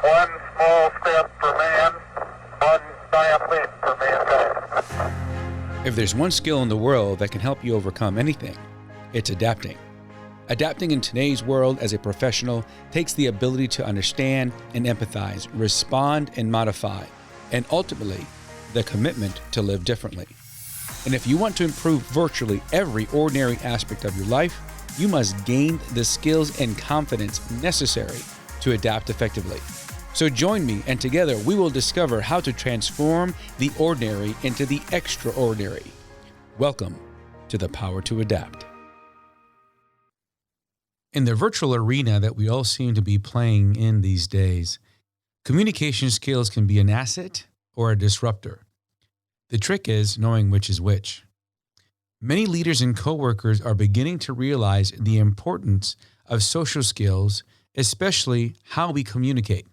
One small step for man, one giant leap for mankind. If there's one skill in the world that can help you overcome anything, it's adapting. Adapting in today's world as a professional takes the ability to understand and empathize, respond and modify, and ultimately, the commitment to live differently. And if you want to improve virtually every ordinary aspect of your life, you must gain the skills and confidence necessary to adapt effectively. So join me, and together we will discover how to transform the ordinary into the extraordinary. Welcome to the Power to Adapt. In the virtual arena that we all seem to be playing in these days, communication skills can be an asset or a disruptor. The trick is knowing which is which. Many leaders and coworkers are beginning to realize the importance of social skills, especially how we communicate.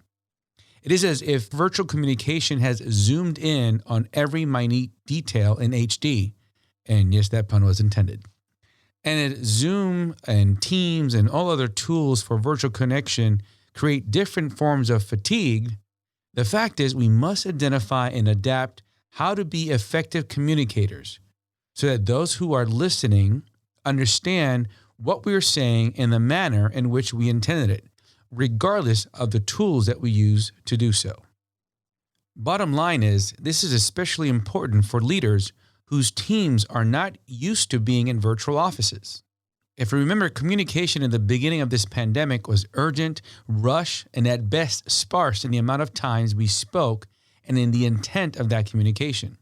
It is as if virtual communication has zoomed in on every minute detail in HD. And yes, that pun was intended. And Zoom and Teams and all other tools for virtual connection create different forms of fatigue. The fact is we must identify and adapt how to be effective communicators so that those who are listening understand what we're saying in the manner in which we intended it, regardless of the tools that we use to do so. Bottom line is, this is especially important for leaders whose teams are not used to being in virtual offices. If you remember, communication in the beginning of this pandemic was urgent, rushed, and at best sparse in the amount of times we spoke and in the intent of that communication.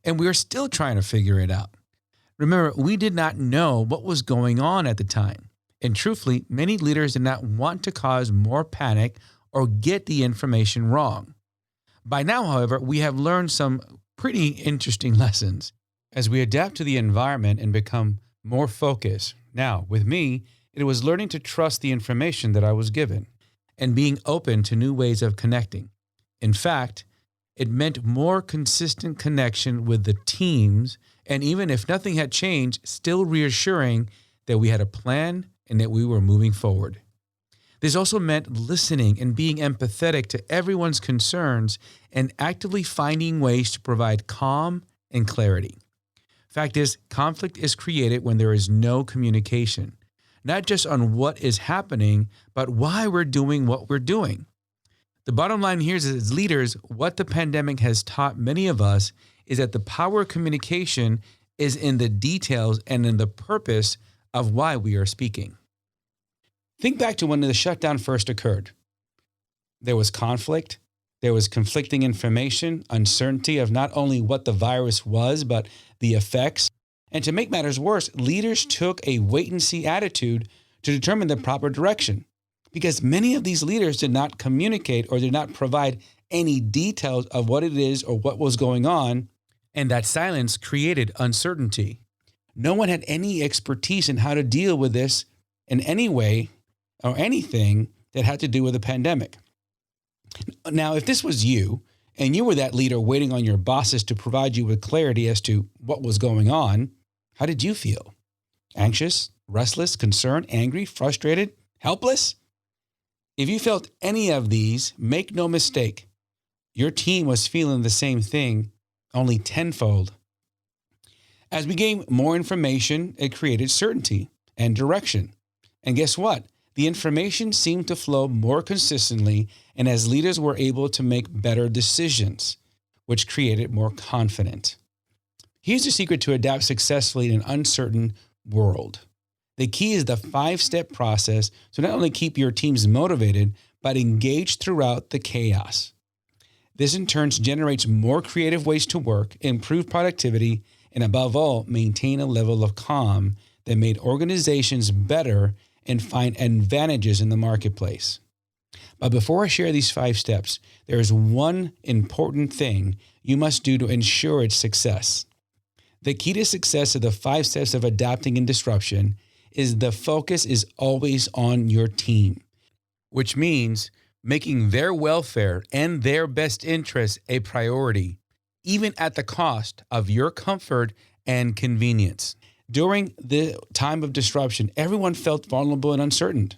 And we are still trying to figure it out. Remember, we did not know what was going on at the time. And truthfully, many leaders did not want to cause more panic or get the information wrong. By now, however, we have learned some pretty interesting lessons as we adapt to the environment and become more focused. Now, with me, it was learning to trust the information that I was given and being open to new ways of connecting. In fact, it meant more consistent connection with the teams, and even if nothing had changed, still reassuring that we had a plan and that we were moving forward. This also meant listening and being empathetic to everyone's concerns and actively finding ways to provide calm and clarity. Fact is, conflict is created when there is no communication, not just on what is happening, but why we're doing what we're doing. The bottom line here is, as leaders, what the pandemic has taught many of us is that the power of communication is in the details and in the purpose of why we are speaking. Think back to when the shutdown first occurred. There was conflict, there was conflicting information, uncertainty of not only what the virus was, but the effects. And to make matters worse, leaders took a wait-and-see attitude to determine the proper direction, because many of these leaders did not communicate or did not provide any details of what it is or what was going on, and that silence created uncertainty. No one had any expertise in how to deal with this in any way or anything that had to do with the pandemic. Now, if this was you, and you were that leader waiting on your bosses to provide you with clarity as to what was going on, how did you feel? Anxious, restless, concerned, angry, frustrated, helpless? If you felt any of these, make no mistake, your team was feeling the same thing, only tenfold. As we gained more information, it created certainty and direction. And guess what? The information seemed to flow more consistently, and as leaders were able to make better decisions, which created more confidence. Here's the secret to adapt successfully in an uncertain world. The key is the 5-step process to not only keep your teams motivated, but engaged throughout the chaos. This in turn generates more creative ways to work, improve productivity, and above all, maintain a level of calm that made organizations better and find advantages in the marketplace. But before I share these 5 steps, there is one important thing you must do to ensure its success. The key to success of the 5 steps of adapting in disruption is the focus is always on your team, which means making their welfare and their best interests a priority, even at the cost of your comfort and convenience. During the time of disruption, everyone felt vulnerable and uncertain.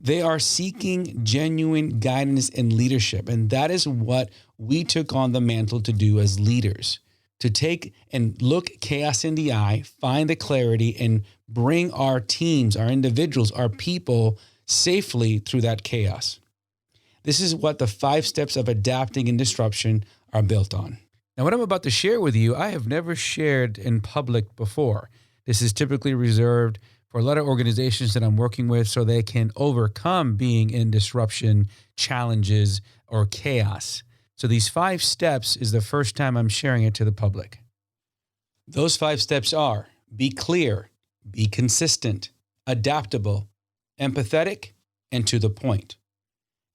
They are seeking genuine guidance and leadership. And that is what we took on the mantle to do as leaders, to take and look chaos in the eye, find the clarity, and bring our teams, our individuals, our people safely through that chaos. This is what the 5 steps of adapting in disruption are built on. Now, what I'm about to share with you, I have never shared in public before. This is typically reserved for a lot of organizations that I'm working with so they can overcome being in disruption, challenges, or chaos. So these 5 steps is the first time I'm sharing it to the public. Those 5 steps are: be clear, be consistent, adaptable, empathetic, and to the point.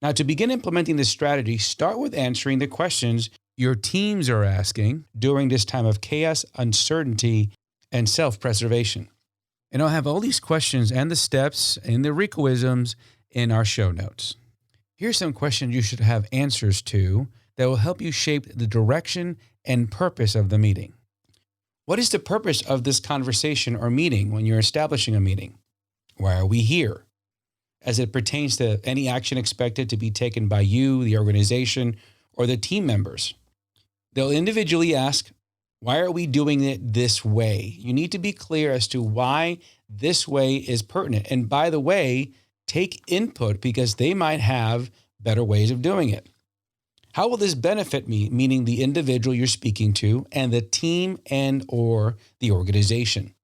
Now, to begin implementing this strategy, start with answering the questions your teams are asking during this time of chaos, uncertainty, and self-preservation. And I'll have all these questions and the steps and the Ricoisms in our show notes. Here's some questions you should have answers to that will help you shape the direction and purpose of the meeting. What is the purpose of this conversation or meeting when you're establishing a meeting? Why are we here? As it pertains to any action expected to be taken by you, the organization, or the team members. They'll individually ask, why are we doing it this way? You need to be clear as to why this way is pertinent. And by the way, take input because they might have better ways of doing it. How will this benefit me, meaning the individual you're speaking to and the team and or the organization?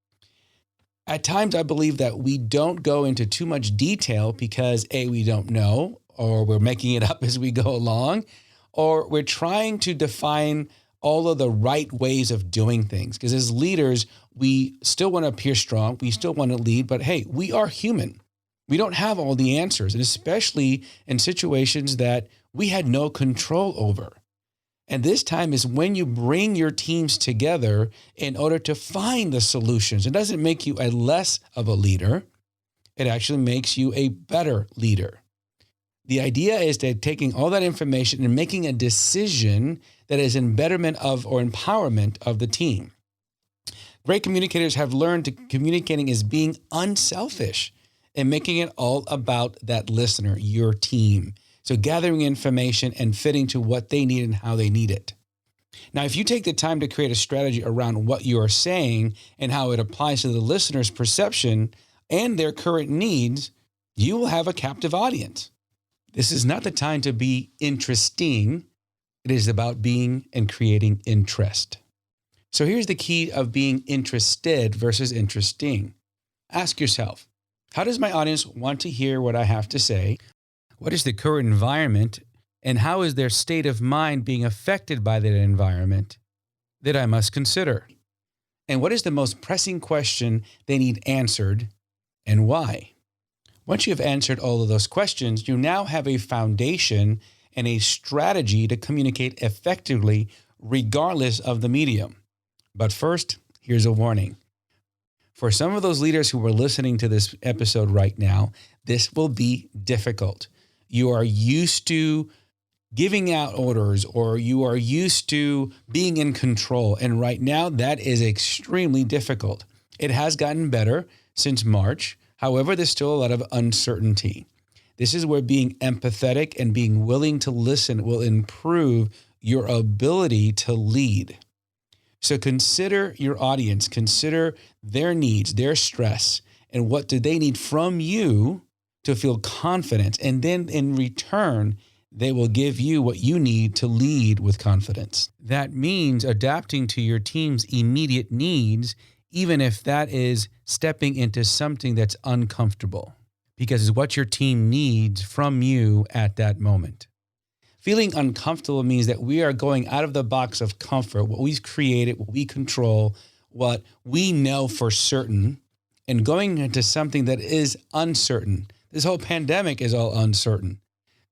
At times, I believe that we don't go into too much detail because A, we don't know, or we're making it up as we go along, or we're trying to define all of the right ways of doing things. Because as leaders, we still want to appear strong. We still want to lead, but hey, we are human. We don't have all the answers, and especially in situations that we had no control over. And this time is when you bring your teams together in order to find the solutions. It doesn't make you a less of a leader. It actually makes you a better leader. The idea is that taking all that information and making a decision that is in betterment of or empowerment of the team. Great communicators have learned that communicating is being unselfish and making it all about that listener, your team. So gathering information and fitting to what they need and how they need it. Now, if you take the time to create a strategy around what you are saying and how it applies to the listener's perception and their current needs, you will have a captive audience. This is not the time to be interesting. It is about being and creating interest. So here's the key of being interested versus interesting. Ask yourself, how does my audience want to hear what I have to say? What is the current environment? And how is their state of mind being affected by that environment that I must consider? And what is the most pressing question they need answered and why? Once you've answered all of those questions, you now have a foundation and a strategy to communicate effectively regardless of the medium. But first, here's a warning. For some of those leaders who are listening to this episode right now, this will be difficult. You are used to giving out orders or you are used to being in control. And right now, that is extremely difficult. It has gotten better since March. However, there's still a lot of uncertainty. This is where being empathetic and being willing to listen will improve your ability to lead. So consider your audience, consider their needs, their stress, and what do they need from you to feel confident. And then in return, they will give you what you need to lead with confidence. That means adapting to your team's immediate needs, even if that is stepping into something that's uncomfortable, because it's what your team needs from you at that moment. Feeling uncomfortable means that we are going out of the box of comfort, what we've created, what we control, what we know for certain, and going into something that is uncertain. This whole pandemic is all uncertain.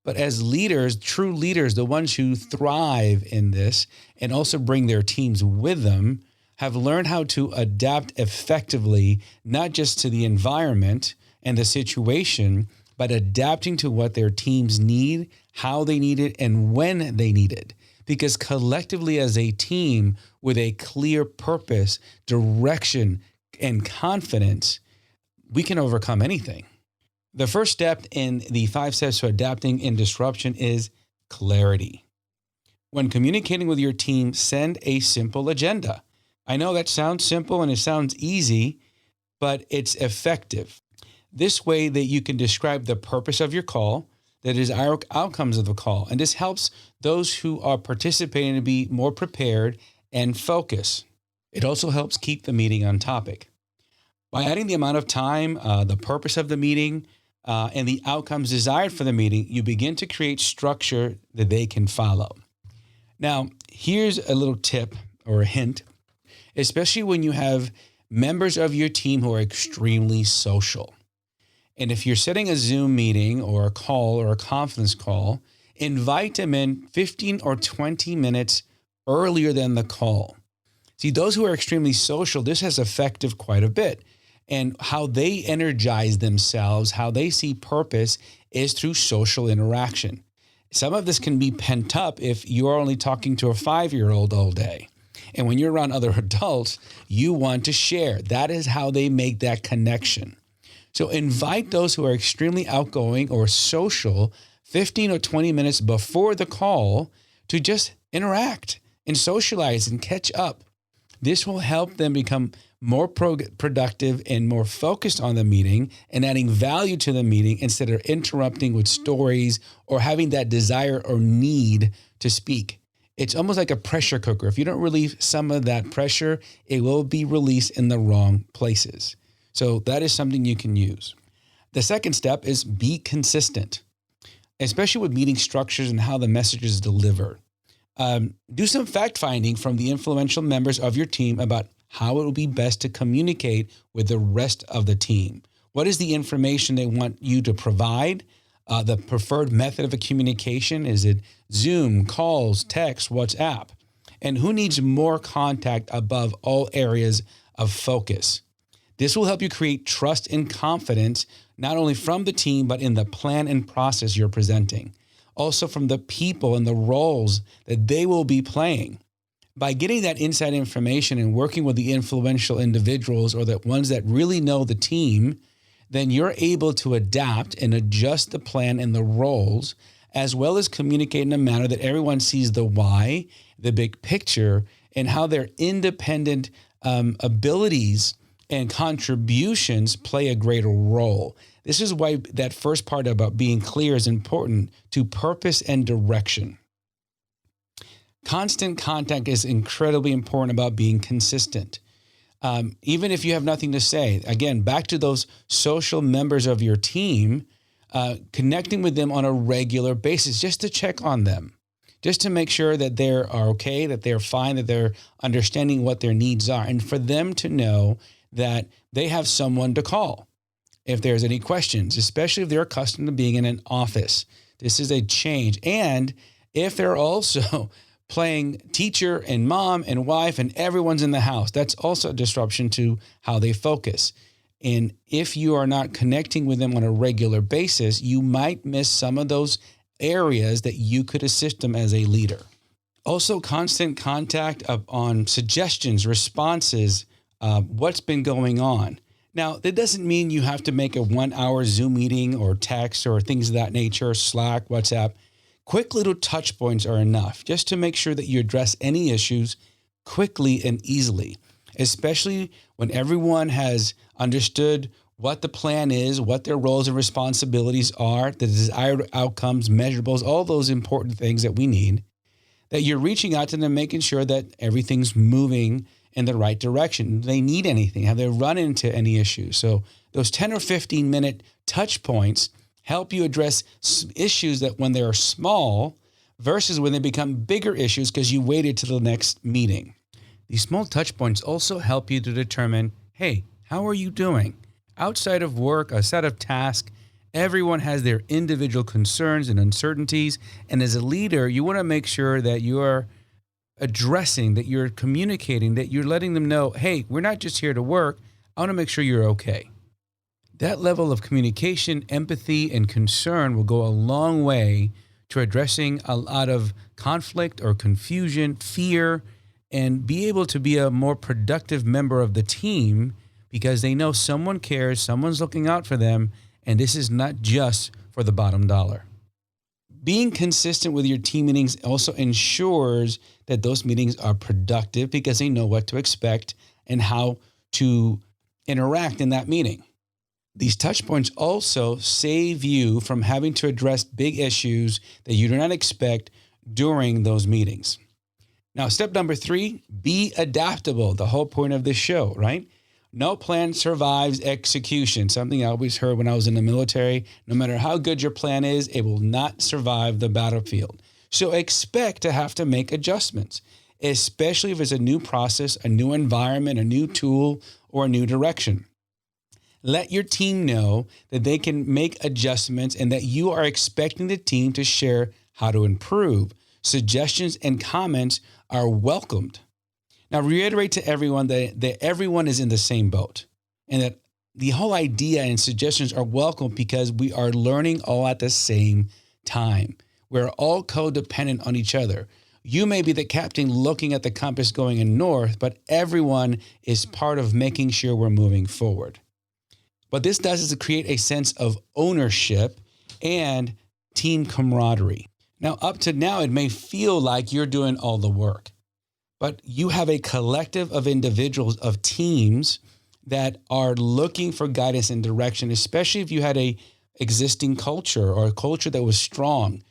But as leaders, true leaders, the ones who thrive in this and also bring their teams with them, have learned how to adapt effectively, not just to the environment and the situation, but adapting to what their teams need, how they need it, and when they need it. Because collectively as a team with a clear purpose, direction, and confidence, we can overcome anything. The first step in the 5 steps to adapting in disruption is clarity. When communicating with your team, send a simple agenda. I know that sounds simple and it sounds easy, but it's effective. This way that you can describe the purpose of your call, the desired outcomes of the call. And this helps those who are participating to be more prepared and focus. It also helps keep the meeting on topic. By adding the amount of time, the purpose of the meeting, and the outcomes desired for the meeting, you begin to create structure that they can follow. Now, here's a little tip or a hint, especially when you have members of your team who are extremely social. And if you're setting a Zoom meeting or a call or a conference call, invite them in 15 or 20 minutes earlier than the call. See, those who are extremely social, this has affected quite a bit. And how they energize themselves, how they see purpose is through social interaction. Some of this can be pent up if you're only talking to a 5-year-old all day. And when you're around other adults, you want to share. That is how they make that connection. So invite those who are extremely outgoing or social 15 or 20 minutes before the call to just interact and socialize and catch up. This will help them become more productive and more focused on the meeting and adding value to the meeting instead of interrupting with stories or having that desire or need to speak. It's almost like a pressure cooker. If you don't relieve some of that pressure, it will be released in the wrong places. So that is something you can use. The second step is be consistent, especially with meeting structures and how the message is delivered. Do some fact finding from the influential members of your team about how it will be best to communicate with the rest of the team. What is the information they want you to provide? The preferred method of a communication? Is it Zoom, calls, text, WhatsApp? And who needs more contact above all areas of focus? This will help you create trust and confidence, not only from the team, but in the plan and process you're presenting. Also from the people and the roles that they will be playing. By getting that inside information and working with the influential individuals or the ones that really know the team, then you're able to adapt and adjust the plan and the roles, as well as communicate in a manner that everyone sees the why, the big picture, and how their independent abilities and contributions play a greater role. This is why that first part about being clear is important to purpose and direction. Constant contact is incredibly important about being consistent. Even if you have nothing to say, again, back to those social members of your team, connecting with them on a regular basis just to check on them, just to make sure that they are okay, that they're fine, that they're understanding what their needs are, and for them to know that they have someone to call if there's any questions, especially if they're accustomed to being in an office. This is a change. And if they're also playing teacher and mom and wife and everyone's in the house, that's also a disruption to how they focus. And if you are not connecting with them on a regular basis, you might miss some of those areas that you could assist them as a leader. Also, constant contact on suggestions, responses, what's been going on. Now, that doesn't mean you have to make a 1-hour Zoom meeting or text or things of that nature, Slack, WhatsApp. Quick little touch points are enough just to make sure that you address any issues quickly and easily, especially when everyone has understood what the plan is, what their roles and responsibilities are, the desired outcomes, measurables, all those important things that we need, that you're reaching out to them, making sure that everything's moving in the right direction. Do they need anything? Have they run into any issues? So those 10 or 15 minute touch points help you address issues that when they're small versus when they become bigger issues because you waited to the next meeting. These small touch points also help you to determine, hey, how are you doing? Outside of work, outside of task, everyone has their individual concerns and uncertainties. And as a leader, you want to make sure that you are addressing, that you're communicating, that you're letting them know, hey, we're not just here to work. I want to make sure you're okay. That level of communication, empathy, and concern will go a long way to addressing a lot of conflict or confusion, fear, and be able to be a more productive member of the team because they know someone cares, someone's looking out for them, And this is not just for the bottom dollar. Being consistent with your team meetings also ensures that those meetings are productive because they know what to expect and how to interact in that meeting. These touch points also save you from having to address big issues that you do not expect during those meetings. Now, step number 3, be adaptable. The whole point of this show, right? No plan survives execution. Something I always heard when I was in the military. No matter how good your plan is, it will not survive the battlefield. So expect to have to make adjustments, especially if it's a new process, a new environment, a new tool, or a new direction. Let your team know that they can make adjustments and that you are expecting the team to share how to improve. Suggestions and comments are welcomed. Now, reiterate to everyone that everyone is in the same boat and that the whole idea and suggestions are welcome because we are learning all at the same time. We're all codependent on each other. You may be the captain looking at the compass going in north, but everyone is part of making sure we're moving forward. What this does is to create a sense of ownership and team camaraderie. Now, up to now, it may feel like you're doing all the work, but you have a collective of individuals, of teams that are looking for guidance and direction, especially if you had a existing culture or a culture that was strong.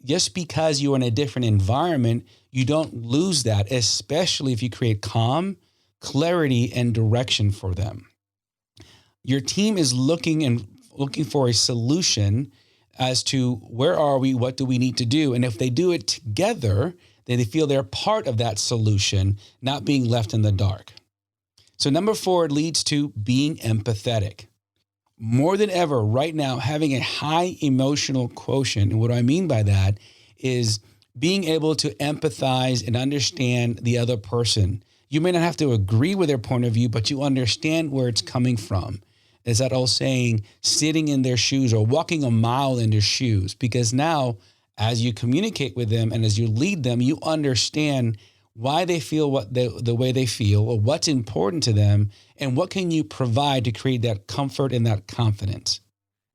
Just because you're in a different environment, you don't lose that, especially if you create calm, clarity, and direction for them. Your team is looking for a solution as to where are we, what do we need to do? And if they do it together, then they feel they're part of that solution, not being left in the dark. So number 4 leads to being empathetic. More than ever right now, having a high emotional quotient. And what I mean by that is being able to empathize and understand the other person. You may not have to agree with their point of view, but you understand where it's coming from. Is that old saying, sitting in their shoes or walking a mile in their shoes? Because now, as you communicate with them and as you lead them, you understand why they feel the way they feel, or what's important to them, and what can you provide to create that comfort and that confidence.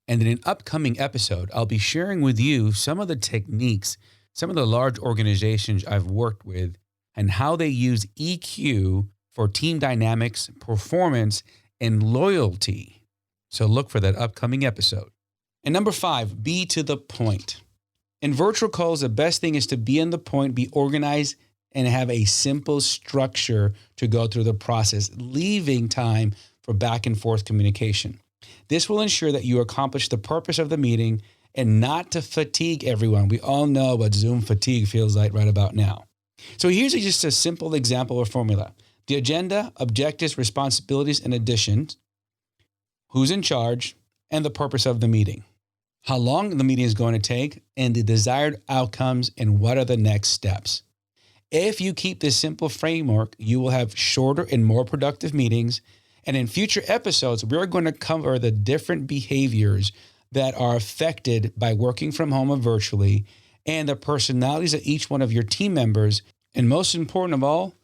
And in an upcoming episode, I'll be sharing with you some of the techniques, some of the large organizations I've worked with, and how they use EQ for team dynamics, performance, and loyalty. So look for that upcoming episode. And number 5, be to the point. In virtual calls, the best thing is to be in the point, be organized, and have a simple structure to go through the process, leaving time for back and forth communication. This will ensure that you accomplish the purpose of the meeting and not to fatigue everyone. We all know what Zoom fatigue feels like right about now. So here's just a simple example or formula. The agenda, objectives, responsibilities, and additions, who's in charge, and the purpose of the meeting. How long the meeting is going to take, and the desired outcomes, and what are the next steps. If you keep this simple framework, you will have shorter and more productive meetings. And in future episodes, we're going to cover the different behaviors that are affected by working from home or virtually, and the personalities of each one of your team members. And most important of all,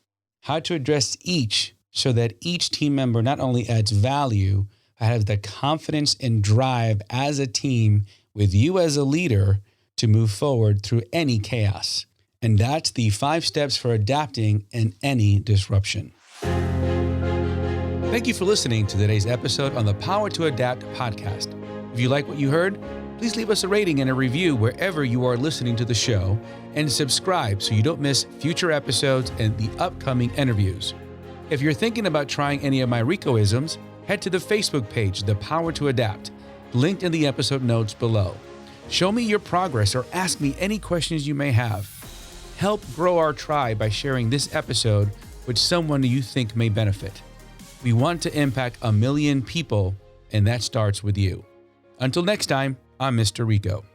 how to address each so that each team member not only adds value, but has the confidence and drive as a team with you as a leader to move forward through any chaos. And that's the 5 steps for adapting in any disruption. Thank you for listening to today's episode on the Power to Adapt podcast. If you like what you heard, please leave us a rating and a review wherever you are listening to the show, and subscribe so you don't miss future episodes and the upcoming interviews. If you're thinking about trying any of my Ricoisms, head to the Facebook page, The Power to Adapt, linked in the episode notes below. Show me your progress or ask me any questions you may have. Help grow our tribe by sharing this episode with someone you think may benefit. We want to impact 1 million people, and that starts with you. Until next time, I'm Mr. Rico.